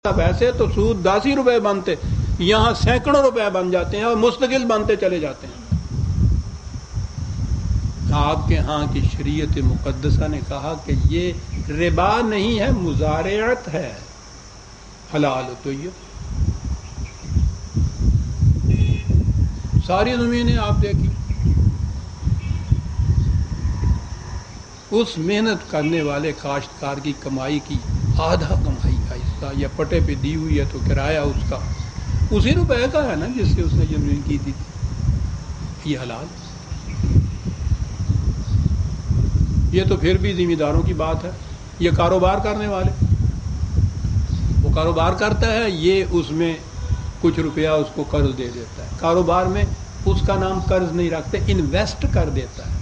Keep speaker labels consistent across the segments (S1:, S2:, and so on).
S1: ویسے تو سود 10 ہی روپے بنتے، یہاں سینکڑوں روپے بن جاتے ہیں اور مستقل بنتے چلے جاتے ہیں۔ آپ کے ہاں کی شریعت مقدسہ نے کہا کہ یہ ربا نہیں ہے، مزارعت ہے، حلال تو یہ ساری زمینیں آپ دیکھیں، اس محنت کرنے والے کاشتکار کی کمائی کی آدھا کمائی کا حصہ یا پٹے پہ دی ہوئی ہے تو کرایہ اس کا اسی روپے کا ہے نا جس سے اس نے زمین کی تھی، یہ حلال۔ یہ تو پھر بھی ذمہ داروں کی بات ہے۔ یہ کاروبار کرنے والے، وہ کاروبار کرتا ہے، یہ اس میں کچھ روپیہ اس کو قرض دے دیتا ہے، کاروبار میں اس کا نام قرض نہیں رکھتے، انویسٹ کر دیتا ہے۔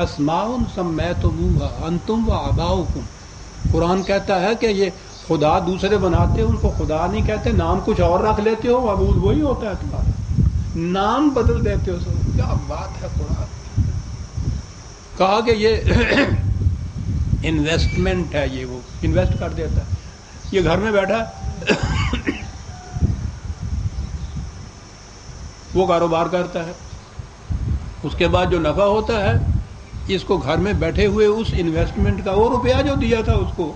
S1: اسماء سمیتموها انتم وآباؤکم، قرآن کہتا ہے کہ یہ خدا دوسرے بناتے ہو، ان کو خدا نہیں کہتے، نام کچھ اور رکھ لیتے ہو، معبود وہی ہوتا ہے تمہارا، نام بدل دیتے ہو۔ سب کیا بات ہے قرآن، کہا کہ یہ انویسٹمنٹ ہے، یہ وہ انویسٹ کر دیتا ہے۔ یہ گھر میں بیٹھا ہے، وہ کاروبار کرتا ہے، اس کے بعد جو نفع ہوتا ہے اس کو گھر میں بیٹھے ہوئے اس انویسٹمنٹ کا وہ روپیہ جو دیا تھا اس کو،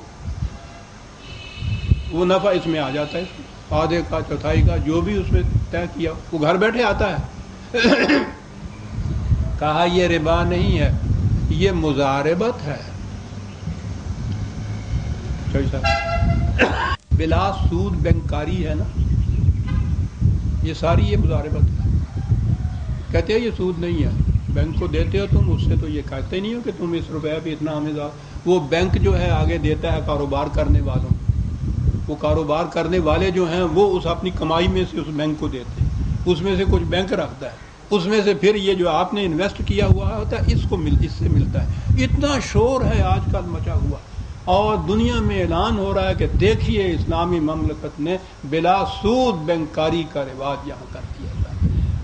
S1: وہ نفع اس میں آ جاتا ہے، آدھے کا چوتھائی کا جو بھی اس میں طے کیا وہ گھر بیٹھے آتا ہے۔ کہا یہ ربا نہیں ہے، یہ مزاربت ہے، بلا سود بینکاری ہے نا، یہ ساری یہ مزاربت ہے۔ کہتے ہیں یہ سود نہیں ہے، بینک کو دیتے ہو تم، اس سے تو یہ کہتے نہیں ہو کہ تم اس روپے پہ اتنا ہمیں وہ بینک جو ہے آگے دیتا ہے کاروبار کرنے والوں، وہ کاروبار کرنے والے جو ہیں وہ اس اپنی کمائی میں سے اس بینک کو دیتے ہیں، اس میں سے کچھ بینک رکھتا ہے، اس میں سے پھر یہ جو آپ نے انویسٹ کیا ہوا ہوتا ہے اس سے ملتا ہے۔ اتنا شور ہے آج کل مچا ہوا، اور دنیا میں اعلان ہو رہا ہے کہ دیکھیے اسلامی مملکت نے بلا سود بینکاری کا رواج یہاں کر دیا ہے،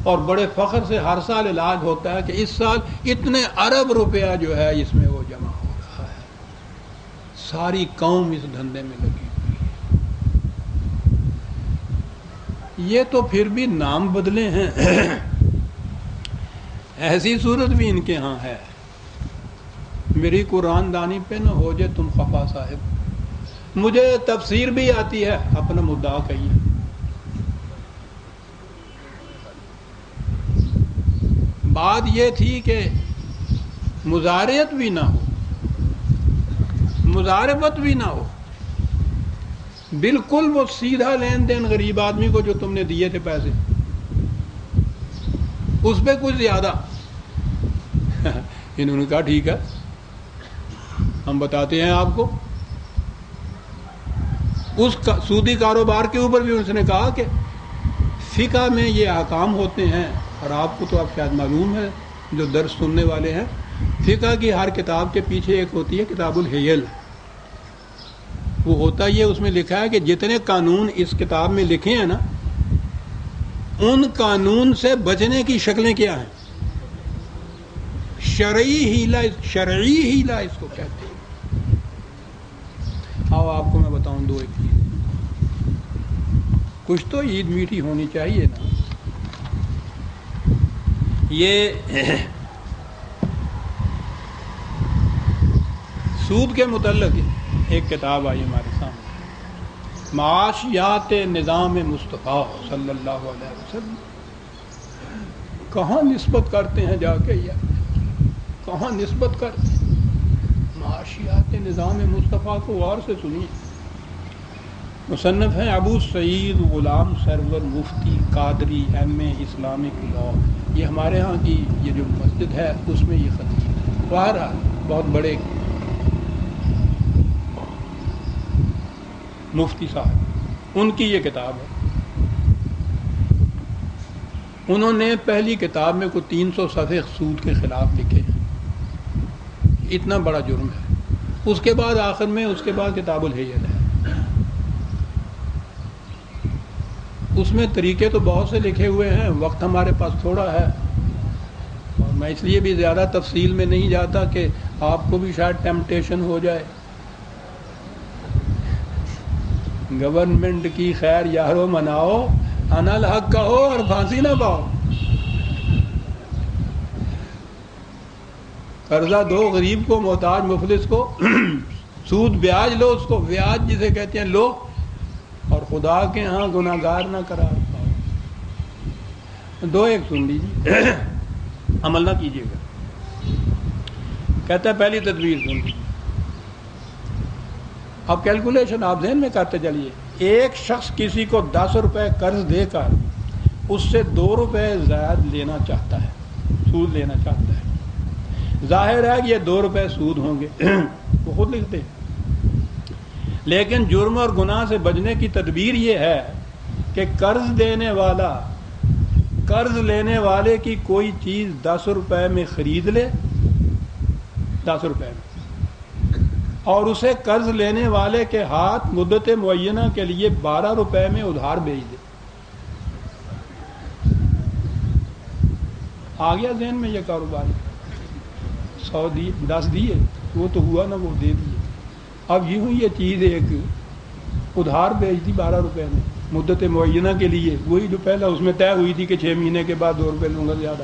S1: اور بڑے فخر سے ہر سال علاج ہوتا ہے کہ اس سال اتنے ارب روپیہ جو ہے اس میں وہ جمع ہو رہا ہے۔ ساری قوم اس دھندے میں لگی ہوئی ہے۔ یہ تو پھر بھی نام بدلے ہیں، ایسی صورت بھی ان کے ہاں ہے۔ میری قرآن دانی پہ نہ ہو جائے تم خفا صاحب، مجھے تفسیر بھی آتی ہے، اپنا مدعا کہیے۔ بات یہ تھی کہ مزارعت بھی نہ ہو، مزاربت بھی نہ ہو، بالکل وہ سیدھا لین دین غریب آدمی کو جو تم نے دیے تھے پیسے اس پہ کچھ زیادہ۔ انہوں نے کہا ٹھیک ہے ہم بتاتے ہیں آپ کو۔ اس سودی کاروبار کے اوپر بھی اس نے کہا کہ فقہ میں یہ احکام ہوتے ہیں، اور آپ کو تو اب شاید معلوم ہے جو درس سننے والے ہیں، فقہ کی ہر کتاب کے پیچھے ایک ہوتی ہے کتاب الحیل، وہ ہوتا یہ اس میں لکھا ہے کہ جتنے قانون اس کتاب میں لکھے ہیں نا ان قانون سے بچنے کی شکلیں کیا ہیں، شرعی ہیلہ اس کو کہتے ہیں۔ آؤ آپ کو میں بتاؤں دو ایک چیز، کچھ تو عید میٹھی ہونی چاہیے نا۔ یہ سود کے متعلق ایک کتاب آئی ہمارے سامنے، معاشیات نظام مصطفیٰ صلی اللہ علیہ وسلم۔ کہاں نسبت کرتے ہیں جا کے، یہ کہاں نسبت کرتے ہیں معاشیات نظام مصطفیٰ کو، غور سے سنیے۔ مصنف ہیں ابو سعید غلام سرور مفتی قادری ایم اے اسلامک لاء، یہ ہمارے ہاں کی یہ جو مسجد ہے اس میں یہ خطیب ہے، بہرحال بہت بڑے مفتی صاحب، ان کی یہ کتاب ہے۔ انہوں نے پہلی کتاب میں کوئی 300 صفحے سود کے خلاف لکھے ہیں، اتنا بڑا جرم ہے۔ اس کے بعد آخر میں اس کے بعد کتاب الحیل ہے، اس میں طریقے تو بہت سے لکھے ہوئے ہیں، وقت ہمارے پاس تھوڑا ہے اور میں اس لیے بھی زیادہ تفصیل میں نہیں جاتا کہ آپ کو بھی شاید ٹیمپٹیشن ہو جائے۔ گورنمنٹ کی خیر یارو مناؤ، انا الحق کہو اور پھانسی نہ پاؤ. قرضہ دو غریب کو، محتاج مفلس کو، سود بیاج لو، اس کو بیاج جسے کہتے ہیں لو، اور خدا کے ہاں گناہگار نہ قرار پاؤ. دو ایک سن لیجیے، عمل نہ کیجیے گا. کہتا ہے پہلی تدبیر سن لیجیے. اب کیلکولیشن آپ ذہن میں کرتے چلیے. ایک شخص کسی کو 10 روپے قرض دے کر اس سے 2 روپے زائد لینا چاہتا ہے، سود لینا چاہتا ہے. ظاہر ہے کہ یہ 2 روپے سود ہوں گے، وہ خود لکھتے ہیں. لیکن جرم اور گناہ سے بچنے کی تدبیر یہ ہے کہ قرض دینے والا قرض لینے والے کی کوئی چیز 10 روپے میں خرید لے، 10 روپے میں، اور اسے قرض لینے والے کے ہاتھ مدت معینہ کے لیے 12 روپے میں ادھار بھیج دے. آ گیا ذہن میں یہ کاروبار؟ 100 دیے، 10 دیے، وہ تو ہوا نا، وہ دے دیے. اب یوں یہ چیز ایک ادھار بھیج دی 12 روپے میں مدت معینہ کے لیے، وہی جو پہلا اس میں طے ہوئی تھی کہ 6 مہینے کے بعد 2 روپے لوں گا زیادہ.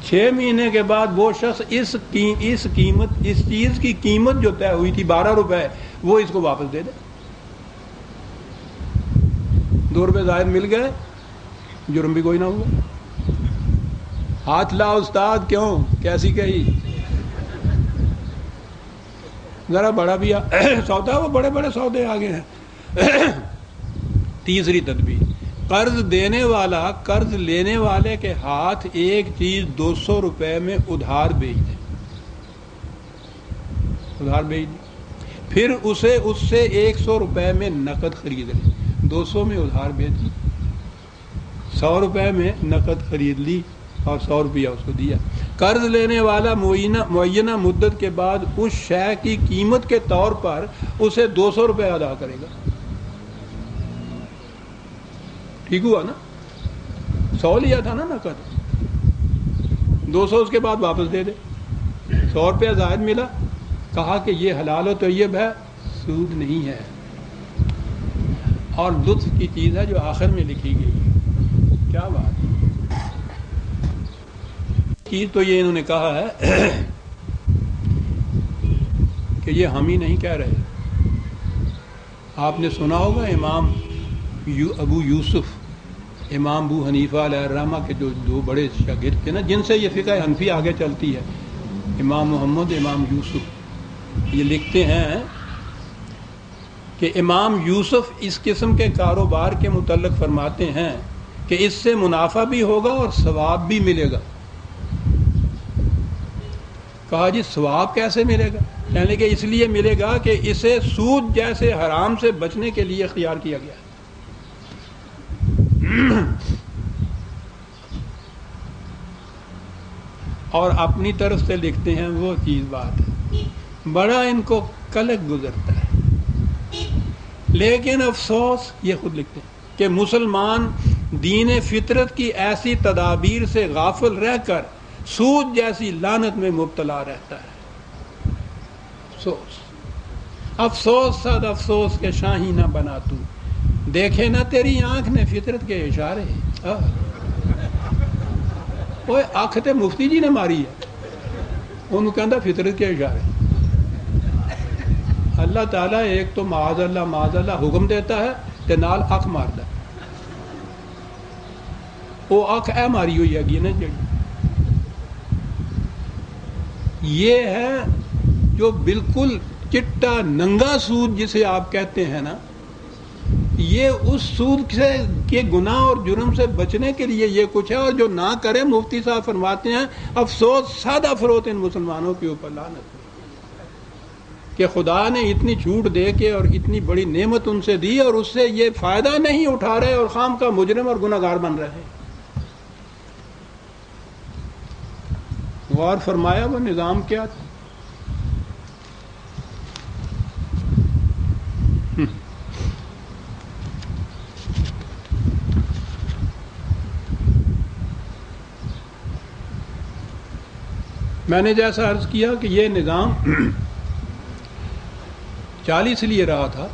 S1: 6 مہینے کے بعد وہ شخص اس چیز کی قیمت جو طے ہوئی تھی 12 روپے، وہ اس کو واپس دے دے. 2 روپے زائد مل گئے، جرم بھی کوئی نہ ہوا. ہاتھ لا استاد، کیوں کیسی کہی؟ ذرا بڑا بھی سودا، وہ بڑے بڑے سودے آگے ہیں. تیسری تدبیر، قرض دینے والا قرض لینے والے کے ہاتھ ایک چیز 200 روپے میں ادھار بھیج دے. ادھار بھیج دے، پھر اسے اس سے 100 روپے میں نقد خرید لے. 200 میں ادھار بھیج دی، 100 روپے میں نقد خرید لی اور 100 روپیہ اس کو دیا. قرض لینے والا معینہ مدت کے بعد اس شے کی قیمت کے طور پر اسے 200 روپے ادا کرے گا. ٹھیک ہوا نا؟ 100 لیا تھا نا نقد، 200 اس کے بعد واپس دے دے. 100 روپیہ زائد ملا، کہا کہ یہ حلال و طیب ہے، سود نہیں ہے. اور لطف کی چیز ہے جو آخر میں لکھی گئی. کیا بات چیز تو یہ انہوں نے کہا ہے کہ یہ ہم ہی نہیں کہہ رہے. آپ نے سنا ہوگا امام ابو یوسف، امام ابو حنیفہ علیہ الرحمہ کے جو 2 بڑے شاگرد تھے نا، جن سے یہ فقہ حنفی آگے چلتی ہے، امام محمد، امام یوسف. یہ لکھتے ہیں کہ امام یوسف اس قسم کے کاروبار کے متعلق فرماتے ہیں کہ اس سے منافع بھی ہوگا اور ثواب بھی ملے گا. کہا جی ثواب کیسے ملے گا؟ یعنی کہ اس لیے ملے گا کہ اسے سود جیسے حرام سے بچنے کے لیے اختیار کیا گیا. اور اپنی طرف سے لکھتے ہیں وہ چیز بات ہے، بڑا ان کو کلک گزرتا ہے. لیکن افسوس، یہ خود لکھتے ہیں کہ مسلمان دین فطرت کی ایسی تدابیر سے غافل رہ کر سود جیسی لعنت میں مبتلا رہتا ہے. افسوس، افسوس صد افسوس کہ شاہی نہ بنا تو، دیکھے نہ تیری آنکھ نے فطرت کے اشارے. اوے آنکھ تے مفتی جی نے ماری ہے، انہوں کہندا فطرت کے اشارے. اللہ تعالیٰ ایک تو معاذ اللہ حکم دیتا ہے تے نال اکھ ماردا. وہ اکھ اے ماری ہوئی ہے نا جڑی، یہ ہے جو بالکل چٹا ننگا سود جسے آپ کہتے ہیں نا. یہ اس سود سے کے گناہ اور جرم سے بچنے کے لیے یہ کچھ ہے، اور جو نہ کرے، مفتی صاحب فرماتے ہیں افسوس سادہ فروت ان مسلمانوں کے اوپر لعنت کہ خدا نے اتنی چھوٹ دے کے اور اتنی بڑی نعمت ان سے دی اور اس سے یہ فائدہ نہیں اٹھا رہے اور خام کا مجرم اور گناہ گار بن رہے ہیں. غور فرمایا وہ نظام کیا تھا. میں نے جیسا عرض کیا کہ یہ نظام 40 لیے رہا تھا